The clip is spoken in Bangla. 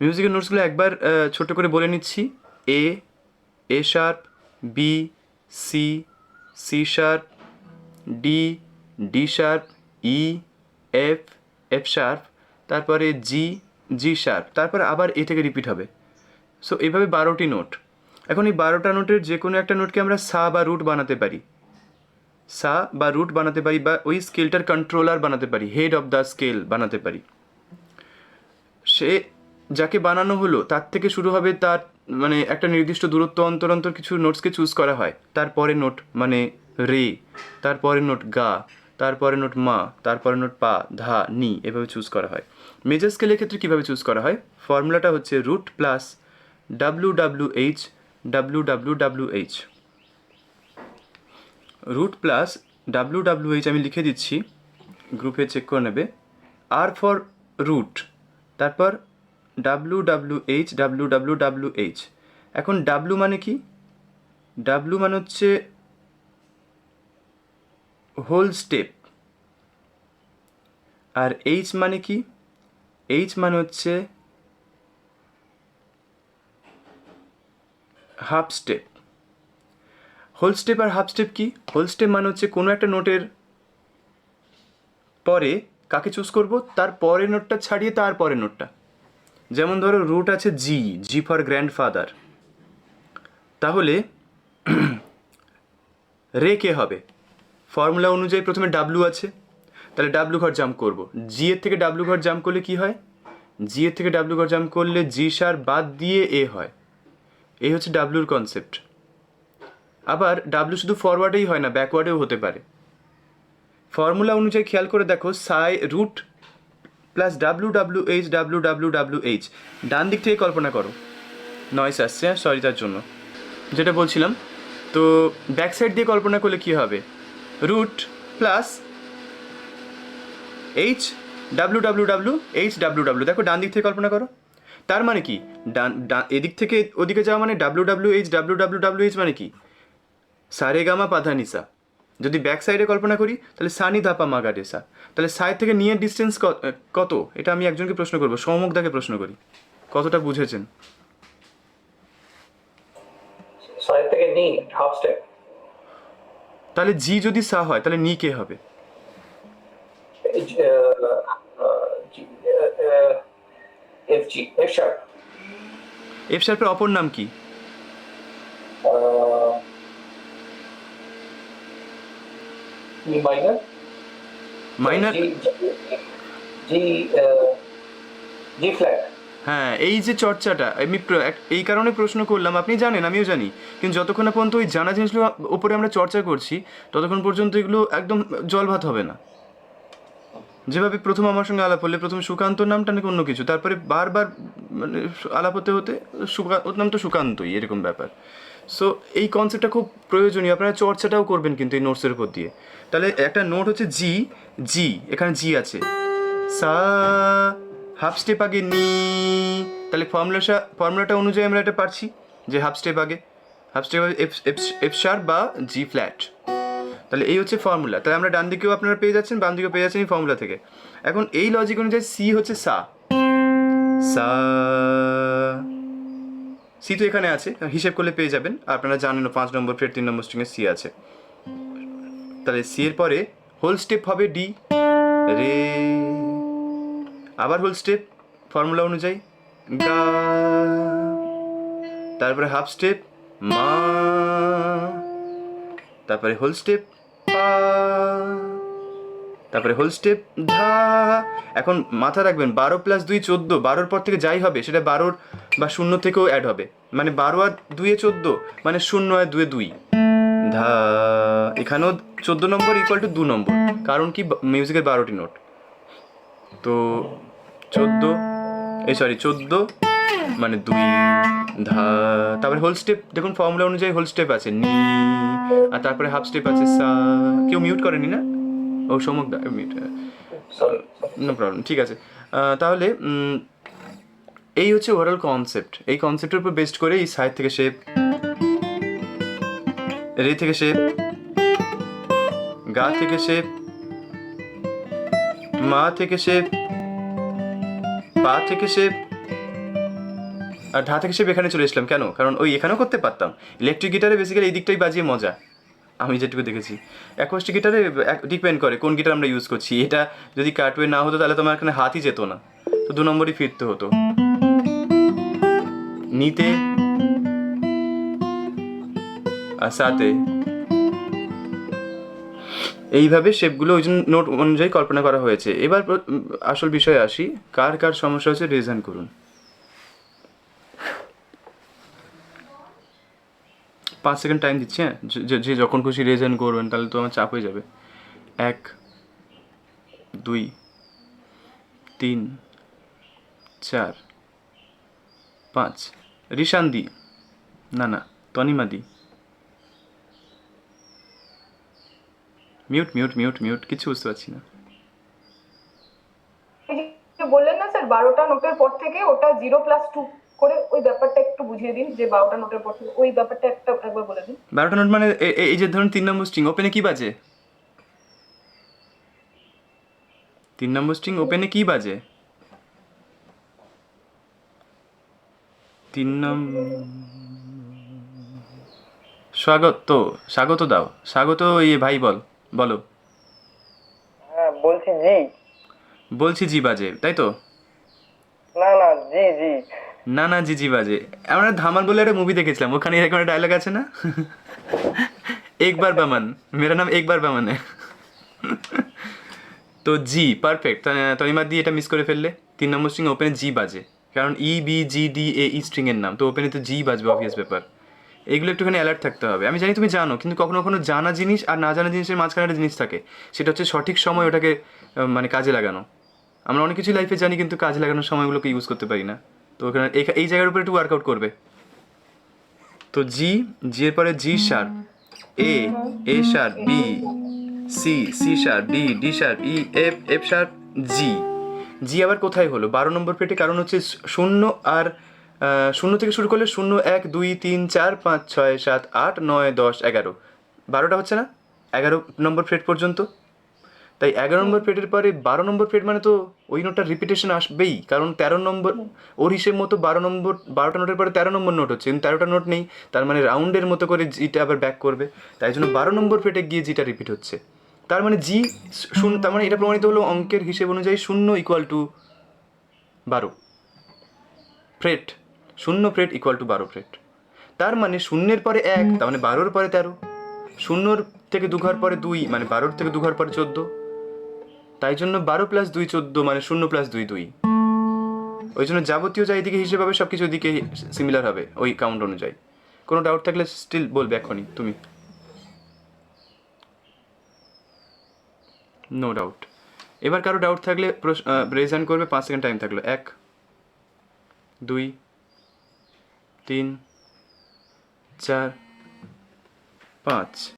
মিউজিকের নোটসগুলো একবার ছোট করে বলে নিচ্ছি। A, A sharp, B, C, C sharp, D, D sharp, E, F, F sharp, তারপরে জি, জি শার্প, তারপরে আবার এ থেকে রিপিট হবে। সো এইভাবে 12টি নোট। এখন এই 12টা নোটের যে কোনো একটা নোটকে আমরা সা বা রুট বানাতে পারি, সা বা রুট বানাতে পারি, বা ওই স্কেলটার কন্ট্রোলার বানাতে পারি, হেড অফ দ্য স্কেল বানাতে পারি। সে যাকে বানানো হলো তার থেকে শুরু হবে, তার মানে একটা নির্দিষ্ট দূরত্ব অন্তর অন্তর কিছু নোটসকে চুজ করা হয়। তারপরে নোট মানে রে, তারপরে নোট গা, তারপরে নোট মা, তারপরে নোট পা, ধা, নি, এভাবে চুজ করা হয়। মেজর স্কেলের ক্ষেত্রে কীভাবে চুজ করা হয়? ফর্মুলাটা হচ্ছে root plus WWH, WWWH, root plus WWH আমি লিখে দিচ্ছি, গ্রুপে চেক করে নেবে। আর ফর রুট, তারপর WWH, WWWH। এখন ডাব্লু মানে কি? ডাব্লু মানে হচ্ছে হোল স্টেপ, আর এইচ মানে কি? এইচ মানে হচ্ছে হাফ স্টেপ। হোল স্টেপ আর হাফ স্টেপ কি? হোল স্টেপ মানে হচ্ছে কোনো একটা নোটের পরে কাকে চুজ করব, তার পরের নোটটা ছাড়িয়ে তার পরের নোটটা। যেমন ধরো রুট আছে জি, জি ফর গ্র্যান্ডফাদার, তাহলে রে কে হবে? ফর্মুলা অনুযায়ী প্রথমে ডাব্লু আছে, তাহলে ডাব্লু ঘর জাম্প করব। জি এর থেকে ডাব্লু ঘর জাম্প করলে কি হয়? জি এর থেকে ডাব্লু ঘর জাম্প করলে জি শার বাদ দিয়ে এ হয়। এই হচ্ছে ডাব্লুর কনসেপ্ট। আবার ডাব্লু শুধু ফরওয়ার্ডেই হয় না, ব্যাকওয়ার্ডেও হতে পারে। ফর্মুলা অনুযায়ী খেয়াল করে দেখো, সাই রুট প্লাস WWH, WWWH, ডান দিক থেকে কল্পনা করো। নয়েস আসছে, সরি তার জন্য। যেটা বলছিলাম, তো ব্যাক সাইড দিয়ে কল্পনা করলে কী হবে? রুট প্লাস H, WWWH, দেখো ডান দিক থেকে কল্পনা করো। তার মানে কি? এদিক থেকে ওদিকে যাওয়া মানে WWH, WWWH মানে কি? সারে গামা পাধানিসা। যদি ব্যাক সাইডে কল্পনা করি তাহলে সানি ধাপা মাগাডেসা। তাহলে সাইড থেকে নিয়ের ডিস্টেন্স কত? এটা আমি একজনকে প্রশ্ন করবো, সৌমুখদাকে প্রশ্ন করি, কতটা বুঝেছেন? সাইড থেকে নি হাফ স্টেপ। তাহলে জি যদি সা হয় তাহলে নি কে হবে? F G, F sharp. F শার্পের অপর নাম কি? মি minor. Minor. G, G flat. হ্যাঁ, এই যে চর্চাটা আমি এই কারণে প্রশ্ন করলাম, আপনি জানেন আমিও জানি, কিন্তু যতক্ষণ না পর্যন্ত ওই জানা জিনিসগুলো ওপরে আমরা চর্চা করছি ততক্ষণ পর্যন্ত এগুলো একদম জল ভাত হবে না। যেভাবে প্রথম আমার সঙ্গে আলাপ হলে প্রথমে সুকান্তর নামটা নাকি অন্য কিছু, তারপরে বারবার মানে আলাপ হতে হতে ওর নাম তো সুকান্তই, এরকম ব্যাপার। সো এই কনসেপ্টটা খুব প্রয়োজনীয়, আপনারা চর্চাটাও করবেন কিন্তু এই নোটসের উপর দিয়ে। তাহলে একটা নোট হচ্ছে জি, জি, এখানে জি আছে, সা হাফ স্টেপ আগে নি, তাহলে ফর্মুলাটা অনুযায়ী আমরা এটা পারছি যে হাফ স্টেপ আগে এফ শার্প বা জি ফ্ল্যাট। তাহলে এই হচ্ছে ফর্মুলা। তাহলে আমরা ডান দিকেও আপনারা পেয়ে যাচ্ছেন, বাম দিকেও পেয়ে যাচ্ছেন এই ফর্মুলা থেকে। এখন এই লজিক অনুযায়ী সি হচ্ছে সা, সা, সি তো এখানে আছে, হিসেব করলে পেয়ে যাবেন, আপনারা জানেন 5 নম্বর ফ্রেট 3 নম্বর স্ট্রিংয়ে সি আছে। তাহলে সি এর পরে হোল স্টেপ হবে ডি, রে, আবার হোল স্টেপ ফর্মুলা অনুযায়ী গা, তারপরে হাফ স্টেপ মা, তারপরে হোল স্টেপ পা, তারপরে হোল স্টেপ ধা। এখন মাথা রাখবেন 12 + 2 14, 12-র পর থেকে যাই হবে সেটা 12 বা 0 থেকেও অ্যাড হবে, মানে 12 আর 2 14, মানে 0 আর 2 2 ধা। এখানেও 14 নম্বর ইকুয়াল টু 2 নম্বর, কারণ কি মিউজিকের 12টি নোট। তো 14 মানে 2 ধা, তারপরে হোল স্টেপ দেখুন ফর্মুলা অনুযায়ী হোল স্টেপ আছে নি, আর তারপরে হাফ স্টেপ আছে সা। কেউ মিউট করেনি না? ও সৌমুখ দা মিউট, নো প্রবলেম, ঠিক আছে। তাহলে এই হচ্ছে ওভারঅল কনসেপ্ট। এই কনসেপ্টের উপর বেস্ট করে এই সাইড থেকে শেপ, রে থেকে শেপ, গা থেকে শেপ, মা থেকে শেপ, পা থেকে শেপ, আর ঢা থেকে শেপ এখানে চলে এসলাম কেন? কারণ ওই এখানেও করতে পারতাম। ইলেকট্রিক গিটারে বেসিক্যালি এই দিকটাই বাজিয়ে মজা, আমি যেটুকু দেখেছি। অ্যাকোস্টিক গিটারে ডিপেন্ড করে কোন গিটার আমরা ইউজ করছি। এটা যদি কাটওয়ে না হতো তাহলে তোমার এখানে হাতই যেত না, তো 2 নম্বরই ফিরতে হতো। নিতে আর সাথে এইভাবে শেপগুলো ওই জন্য নোট অনুযায়ী কল্পনা করা হয়েছে। এবার আসল বিষয়ে আসি, কার কার সমস্যা হচ্ছে রিজন করুন। 5 সেকেন্ড টাইম দিচ্ছি, হ্যাঁ, যে যখন খুশি রিজন করবেন, তাহলে তো আমার চাপ হয়ে যাবে। 1 2 3 4 5। রিশান দি, না না, তনিমা দি। মিউট মিউট মিউট মিউট, কিছু বুঝতে পারছি না। এই যে বললেন না স্যার 12টা নোটের পর থেকে ওটা 0+2 করে, ওই ব্যাপারটা একটু বুঝিয়ে দিন, যে 12টা নোটের পর থেকে ওই ব্যাপারটা একবার বলে দিন। 12টা নোট মানে এই যে ধরুন 3 নম্বর স্ট্রিং ওপেনে কি বাজে? 3 নম্বর স্ট্রিং ওপেনে কি বাজে? 3 নম্বর। স্বাগত দাও, স্বাগত। ইয়ে ভাই বলো। হ্যাঁ বলছি জি। বলছি জি বাজে, তাই তো? না না জি জি। না না, জি জি বাজে। আমরা ধামাল বলে একটা মুভি দেখেছিলাম, ওখানে এরকম একটা ডায়লগ আছে না? এক বার বামান, মেরা নাম এক বার বামান হ্যায়। তো জি পারফেক্ট। তনিমা দি এটা মিস করে ফেললে। 3 নম্বর স্ট্রিং ওপেনে জি বাজে, কারণ E B G D A E string এর নাম, তো ওপেনে তো জি বাজবে, অবভিয়াস ব্যাপার। এগুলো একটুখানি অ্যালার্ট থাকতে হবে। আমি জানি তুমি জানো, কিন্তু কখনো কখনো জানা জিনিস আর না জানা জিনিসের মাঝখানে একটা জিনিস থাকে, সেটা হচ্ছে সঠিক সময় ওটাকে মানে কাজে লাগানো। আমরা অনেক কিছু লাইফে জানি, কিন্তু কাজে লাগানোর সময়গুলোকে ইউজ করতে পারি না। তো ওখানে এই জায়গার উপরে একটু ওয়ার্কআউট করবে। তো জি এর পরে G sharp, A sharp, B C sharp, D sharp, E F sharp, G আবার কোথায় হলো? 12 নম্বর ফ্রেটে, কারণ হচ্ছে 0 আর 0 থেকে শুরু করলে 0 1 2 3 4 5 6 7 8 9 10 11, 12টা হচ্ছে না? 11 নম্বর ফ্রেট পর্যন্ত। তাই 11 নম্বর ফ্রেটের পরে 12 নম্বর ফ্রেট মানে তো ওই নোটটা রিপিটেশন আসবেই, কারণ 13 নম্বর ওর হিসেব মতো 12টা নোটের পরে 13 নম্বর নোট হচ্ছে, কিন্তু 13টা নোট নেই, তার মানে রাউন্ডের মতো করে জিটা আবার ব্যাক করবে, তাই জন্য 12 নম্বর ফ্রেটে গিয়ে জিটা রিপিট হচ্ছে। তার মানে জি শূন্য, তার মানে এটা প্রমাণিত হলো অঙ্কের হিসেব অনুযায়ী 0 equal to 12 freight, 0 freight equal to 12 freight. তার মানে 0-এর পরে 1, তার মানে 12-র পরে 13, 0 থেকে 2 ঘর পরে 2, মানে 12 থেকে 2 ঘর পরে 14, তাই জন্য 12 + 2 14, মানে 0 + 2 2। ওই জন্য যাবতীয় যা এদিকে হিসেব হবে সব কিছু ওদিকে সিমিলার হবে ওই কাউন্ট অনুযায়ী। কোনো ডাউট থাকলে স্টিল বলবে এখনই তুমি। No doubt. এবার কারো ডাউট থাকলে প্রেজেন্ট করবে, 5 সেকেন্ড টাইম থাকলো। 1 2 3 4 5।